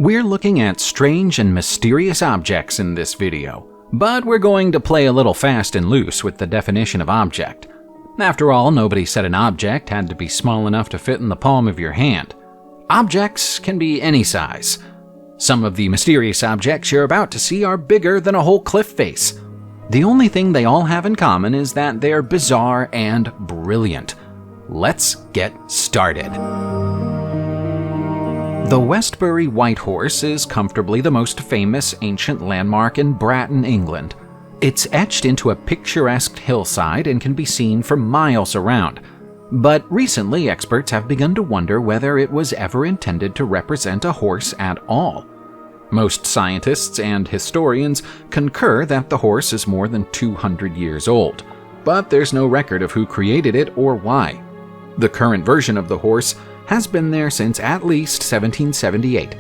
We're looking at strange and mysterious objects in this video, but we're going to play a little fast and loose with the definition of object. After all, nobody said an object had to be small enough to fit in the palm of your hand. Objects can be any size. Some of the mysterious objects you're about to see are bigger than a whole cliff face. The only thing they all have in common is that they're bizarre and brilliant. Let's get started. The Westbury White Horse is comfortably the most famous ancient landmark in Bratton, England. It's etched into a picturesque hillside and can be seen for miles around. But recently, experts have begun to wonder whether it was ever intended to represent a horse at all. Most scientists and historians concur that the horse is more than 200 years old, but there's no record of who created it or why. The current version of the horse has been there since at least 1778,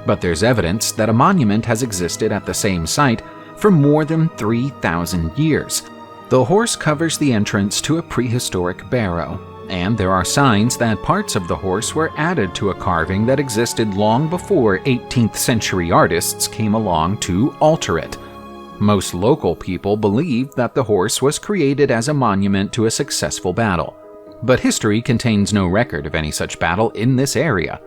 but there's evidence that a monument has existed at the same site for more than 3,000 years. The horse covers the entrance to a prehistoric barrow, and there are signs that parts of the horse were added to a carving that existed long before 18th century artists came along to alter it. Most local people believe that the horse was created as a monument to a successful battle, but history contains no record of any such battle in this area.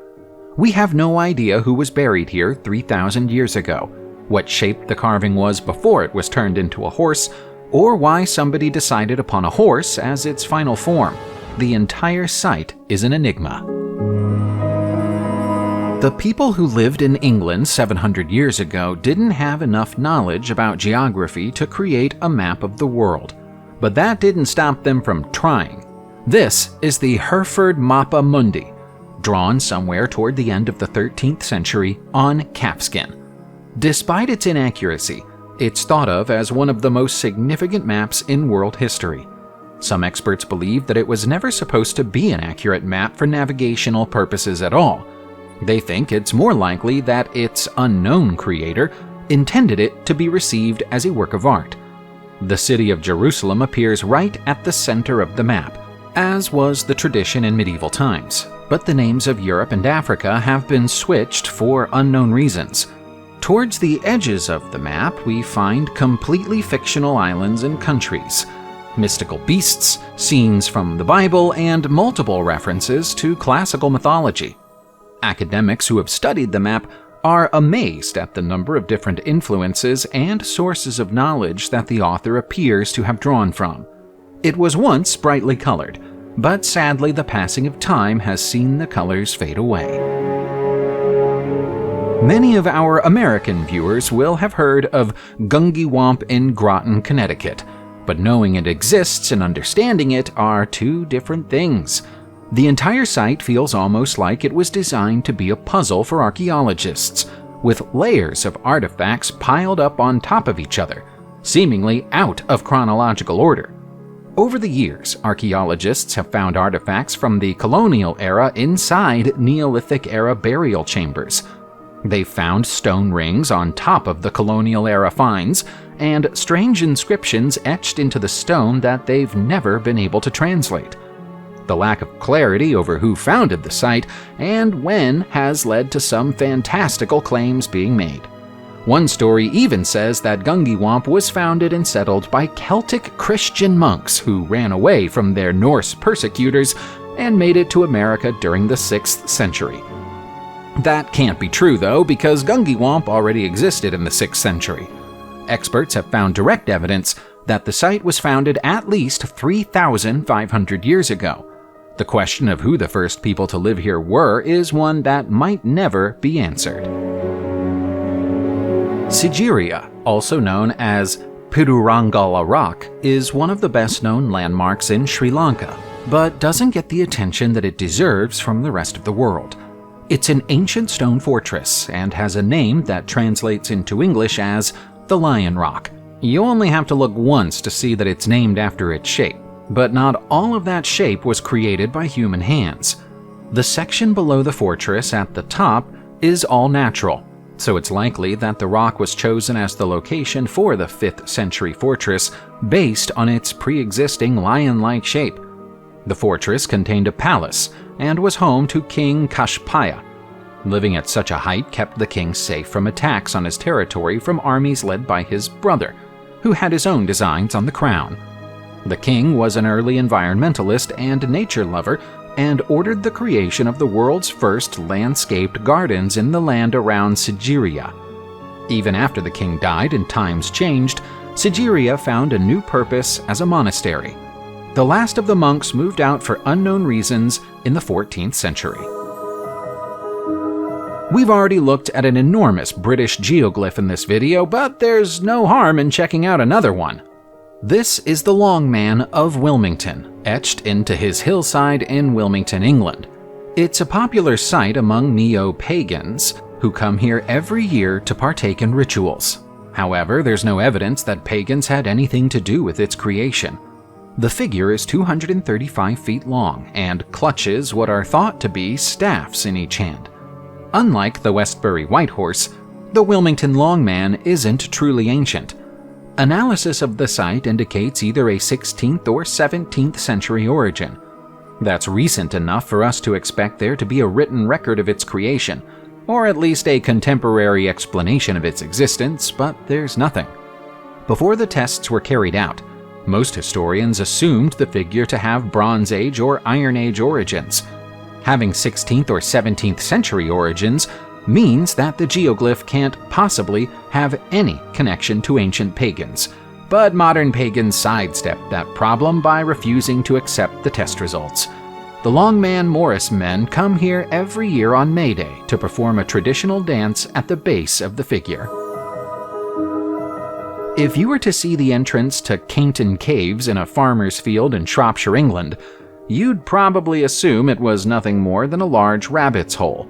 We have no idea who was buried here 3,000 years ago, what shape the carving was before it was turned into a horse, or why somebody decided upon a horse as its final form. The entire site is an enigma. The people who lived in England 700 years ago didn't have enough knowledge about geography to create a map of the world, but that didn't stop them from trying. This is the Hereford mapa mundi, drawn somewhere toward the end of the 13th century on calfskin. Despite its inaccuracy, it's thought of as one of the most significant maps in world history. Some experts believe that it was never supposed to be an accurate map for navigational purposes at all. They think it's more likely that its unknown creator intended it to be received as a work of art. The city of Jerusalem appears right at the center of the map, as was the tradition in medieval times, but the names of Europe and Africa have been switched for unknown reasons. Towards the edges of the map, we find completely fictional islands and countries, mystical beasts, scenes from the Bible, and multiple references to classical mythology. Academics who have studied the map are amazed at the number of different influences and sources of knowledge that the author appears to have drawn from. It was once brightly colored, but sadly the passing of time has seen the colors fade away. Many of our American viewers will have heard of Gungi Wamp in Groton, Connecticut, but knowing it exists and understanding it are two different things. The entire site feels almost like it was designed to be a puzzle for archaeologists, with layers of artifacts piled up on top of each other, seemingly out of chronological order. Over the years, archaeologists have found artifacts from the colonial era inside Neolithic-era burial chambers. They've found stone rings on top of the colonial-era finds, and strange inscriptions etched into the stone that they've never been able to translate. The lack of clarity over who founded the site and when has led to some fantastical claims being made. One story even says that Gungi Wamp was founded and settled by Celtic Christian monks who ran away from their Norse persecutors and made it to America during the 6th century. That can't be true though, because Gungi Wamp already existed in the 6th century. Experts have found direct evidence that the site was founded at least 3,500 years ago. The question of who the first people to live here were is one that might never be answered. Sigiriya, also known as Pirurangala Rock, is one of the best-known landmarks in Sri Lanka, but doesn't get the attention that it deserves from the rest of the world. It's an ancient stone fortress and has a name that translates into English as the Lion Rock. You only have to look once to see that it's named after its shape, but not all of that shape was created by human hands. The section below the fortress at the top is all natural, so it's likely that the rock was chosen as the location for the 5th century fortress based on its pre-existing lion-like shape. The fortress contained a palace and was home to King Kashpaya. Living at such a height kept the king safe from attacks on his territory from armies led by his brother, who had his own designs on the crown. The king was an early environmentalist and nature lover, and ordered the creation of the world's first landscaped gardens in the land around Sigiriya. Even after the king died and times changed, Sigiriya found a new purpose as a monastery. The last of the monks moved out for unknown reasons in the 14th century. We've already looked at an enormous British geoglyph in this video, but there's no harm in checking out another one. This is the Longman of Wilmington, etched into his hillside in Wilmington, England. It's a popular site among neo-pagans, who come here every year to partake in rituals. However, there's no evidence that pagans had anything to do with its creation. The figure is 235 feet long and clutches what are thought to be staffs in each hand. Unlike the Westbury White Horse, the Wilmington Longman isn't truly ancient. Analysis of the site indicates either a 16th or 17th century origin. That's recent enough for us to expect there to be a written record of its creation, or at least a contemporary explanation of its existence, but there's nothing. Before the tests were carried out, most historians assumed the figure to have Bronze Age or Iron Age origins. Having 16th or 17th century origins means that the geoglyph can't possibly have any connection to ancient pagans, but modern pagans sidestepped that problem by refusing to accept the test results. The Longman Morris men come here every year on May Day to perform a traditional dance at the base of the figure. If you were to see the entrance to Canton Caves in a farmer's field in Shropshire, England, you'd probably assume it was nothing more than a large rabbit's hole.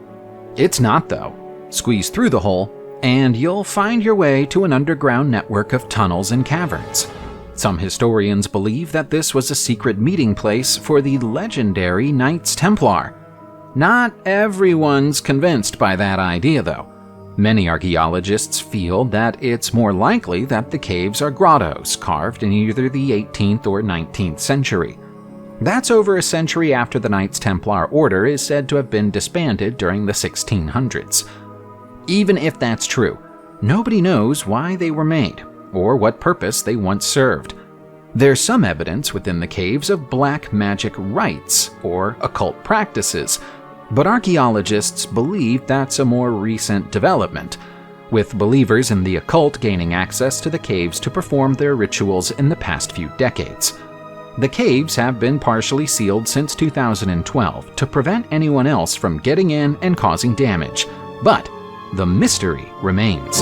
It's not, though. Squeeze through the hole, and you'll find your way to an underground network of tunnels and caverns. Some historians believe that this was a secret meeting place for the legendary Knights Templar. Not everyone's convinced by that idea, though. Many archaeologists feel that it's more likely that the caves are grottos carved in either the 18th or 19th century. That's over a century after the Knights Templar Order is said to have been disbanded during the 1600s. Even if that's true, nobody knows why they were made, or what purpose they once served. There's some evidence within the caves of black magic rites, or occult practices, but archaeologists believe that's a more recent development, with believers in the occult gaining access to the caves to perform their rituals in the past few decades. The caves have been partially sealed since 2012 to prevent anyone else from getting in and causing damage, but the mystery remains.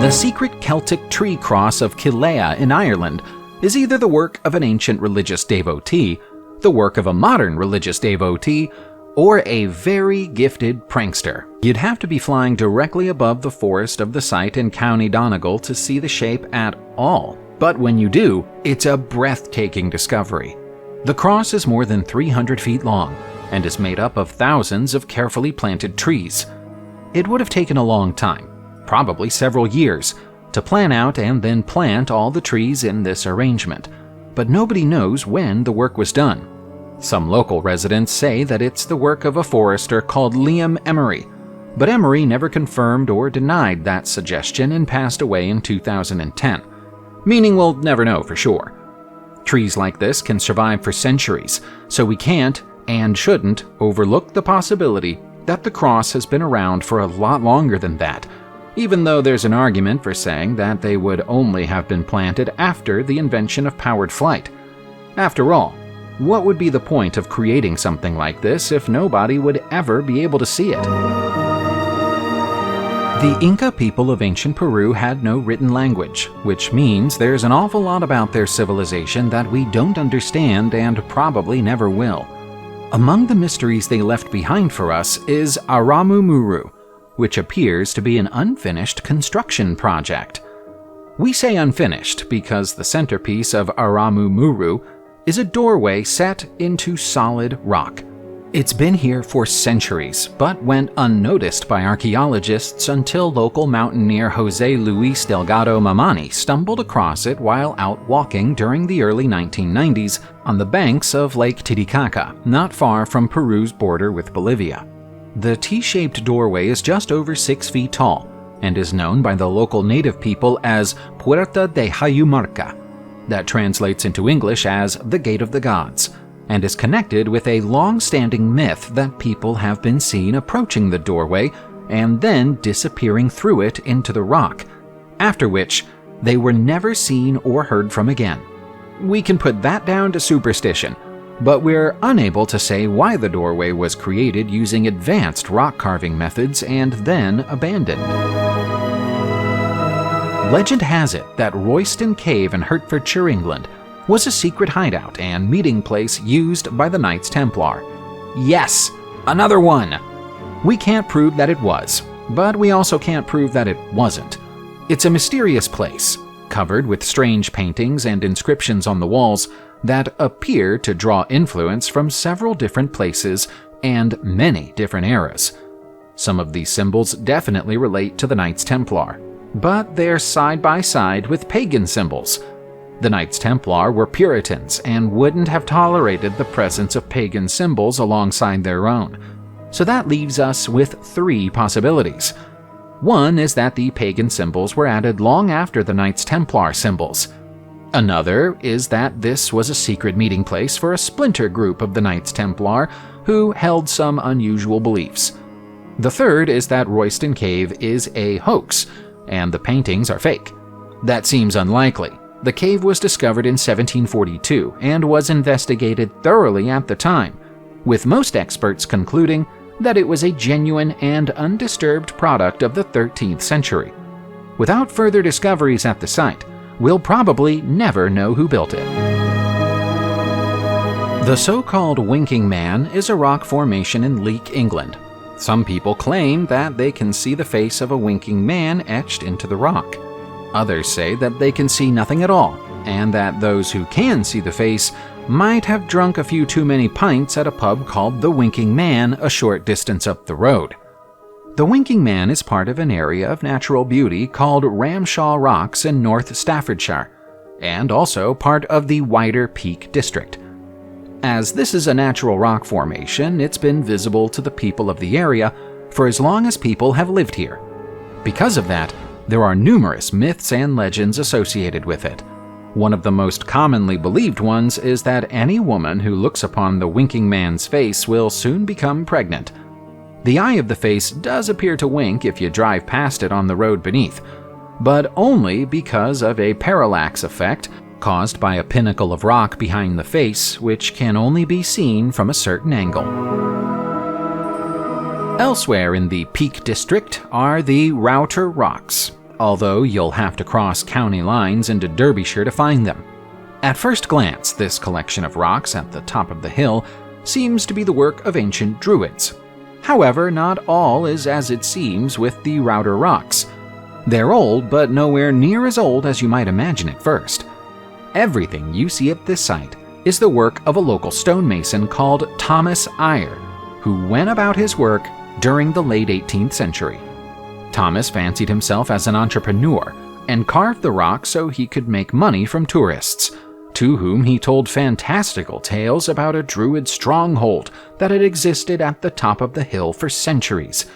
The secret Celtic tree cross of Killea in Ireland is either the work of an ancient religious devotee, the work of a modern religious devotee, or a very gifted prankster. You'd have to be flying directly above the forest of the site in County Donegal to see the shape at all. But when you do, it's a breathtaking discovery. The cross is more than 300 feet long and is made up of thousands of carefully planted trees. It would have taken a long time, probably several years, to plan out and then plant all the trees in this arrangement, but nobody knows when the work was done. Some local residents say that it's the work of a forester called Liam Emery, but Emery never confirmed or denied that suggestion and passed away in 2010. Meaning we'll never know for sure. Trees like this can survive for centuries, so we can't and shouldn't overlook the possibility that the cross has been around for a lot longer than that, even though there's an argument for saying that they would only have been planted after the invention of powered flight. After all, what would be the point of creating something like this if nobody would ever be able to see it? The Inca people of ancient Peru had no written language, which means there's an awful lot about their civilization that we don't understand and probably never will. Among the mysteries they left behind for us is Aramu Muru, which appears to be an unfinished construction project. We say unfinished because the centerpiece of Aramu Muru is a doorway set into solid rock. It's been here for centuries, but went unnoticed by archaeologists until local mountaineer Jose Luis Delgado Mamani stumbled across it while out walking during the early 1990s on the banks of Lake Titicaca, not far from Peru's border with Bolivia. The T-shaped doorway is just over 6 feet tall and is known by the local native people as Puerta de Hayumarca. That translates into English as the Gate of the Gods, and is connected with a long-standing myth that people have been seen approaching the doorway and then disappearing through it into the rock, after which they were never seen or heard from again. We can put that down to superstition, but we're unable to say why the doorway was created using advanced rock carving methods and then abandoned. Legend has it that Royston Cave in Hertfordshire, England, was a secret hideout and meeting place used by the Knights Templar. Yes, another one! We can't prove that it was, but we also can't prove that it wasn't. It's a mysterious place, covered with strange paintings and inscriptions on the walls that appear to draw influence from several different places and many different eras. Some of these symbols definitely relate to the Knights Templar, but they're side by side with pagan symbols. The Knights Templar were Puritans and wouldn't have tolerated the presence of pagan symbols alongside their own. So that leaves us with 3 possibilities. One is that the pagan symbols were added long after the Knights Templar symbols. Another is that this was a secret meeting place for a splinter group of the Knights Templar who held some unusual beliefs. The third is that Royston Cave is a hoax, and the paintings are fake. That seems unlikely. The cave was discovered in 1742 and was investigated thoroughly at the time, with most experts concluding that it was a genuine and undisturbed product of the 13th century. Without further discoveries at the site, we'll probably never know who built it. The so-called Winking Man is a rock formation in Leek, England. Some people claim that they can see the face of a winking man etched into the rock. Others say that they can see nothing at all, and that those who can see the face might have drunk a few too many pints at a pub called the Winking Man a short distance up the road. The Winking Man is part of an area of natural beauty called Ramshaw Rocks in North Staffordshire, and also part of the wider Peak District. As this is a natural rock formation, it's been visible to the people of the area for as long as people have lived here. Because of that, there are numerous myths and legends associated with it. One of the most commonly believed ones is that any woman who looks upon the Winking Man's face will soon become pregnant. The eye of the face does appear to wink if you drive past it on the road beneath, but only because of a parallax effect caused by a pinnacle of rock behind the face, which can only be seen from a certain angle. Elsewhere in the Peak District are the Router Rocks, although you'll have to cross county lines into Derbyshire to find them. At first glance, this collection of rocks at the top of the hill seems to be the work of ancient Druids. However, not all is as it seems with the Router Rocks. They're old, but nowhere near as old as you might imagine at first. Everything you see at this site is the work of a local stonemason called Thomas Eyre, who went about his work during the late 18th century. Thomas fancied himself as an entrepreneur and carved the rock so he could make money from tourists, to whom he told fantastical tales about a Druid stronghold that had existed at the top of the hill for centuries.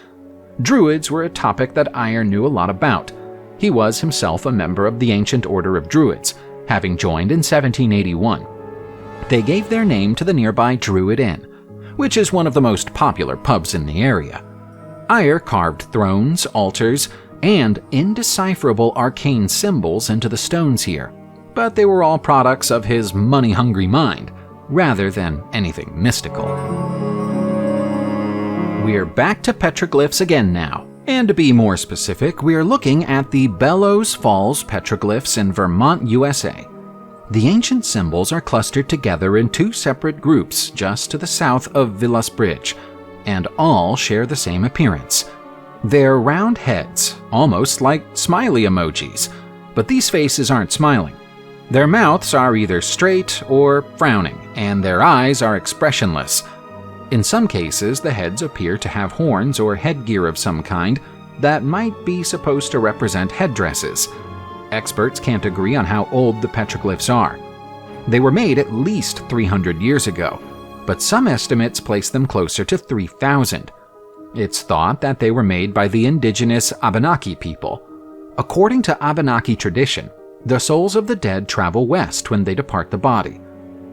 Druids were a topic that Eyre knew a lot about. He was himself a member of the Ancient Order of Druids, having joined in 1781. They gave their name to the nearby Druid Inn, which is one of the most popular pubs in the area. Eyre carved thrones, altars, and indecipherable arcane symbols into the stones here, but they were all products of his money-hungry mind, rather than anything mystical. We're back to petroglyphs again now, and to be more specific, we're looking at the Bellows Falls petroglyphs in Vermont, USA. The ancient symbols are clustered together in 2 separate groups just to the south of Villas Bridge, and all share the same appearance. They're round heads, almost like smiley emojis, but these faces aren't smiling. Their mouths are either straight or frowning, and their eyes are expressionless. In some cases, the heads appear to have horns or headgear of some kind that might be supposed to represent headdresses. Experts can't agree on how old the petroglyphs are. They were made at least 300 years ago, but some estimates place them closer to 3,000. It's thought that they were made by the indigenous Abenaki people. According to Abenaki tradition, the souls of the dead travel west when they depart the body.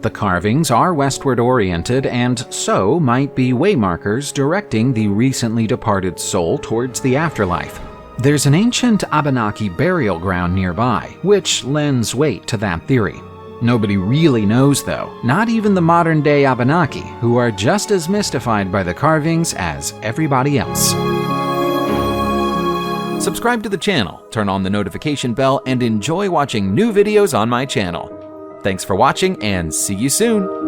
The carvings are westward oriented and so might be waymarkers directing the recently departed soul towards the afterlife. There's an ancient Abenaki burial ground nearby, which lends weight to that theory. Nobody really knows though, not even the modern-day Abenaki, who are just as mystified by the carvings as everybody else. Subscribe to the channel, turn on the notification bell, and enjoy watching new videos on my channel. Thanks for watching and see you soon!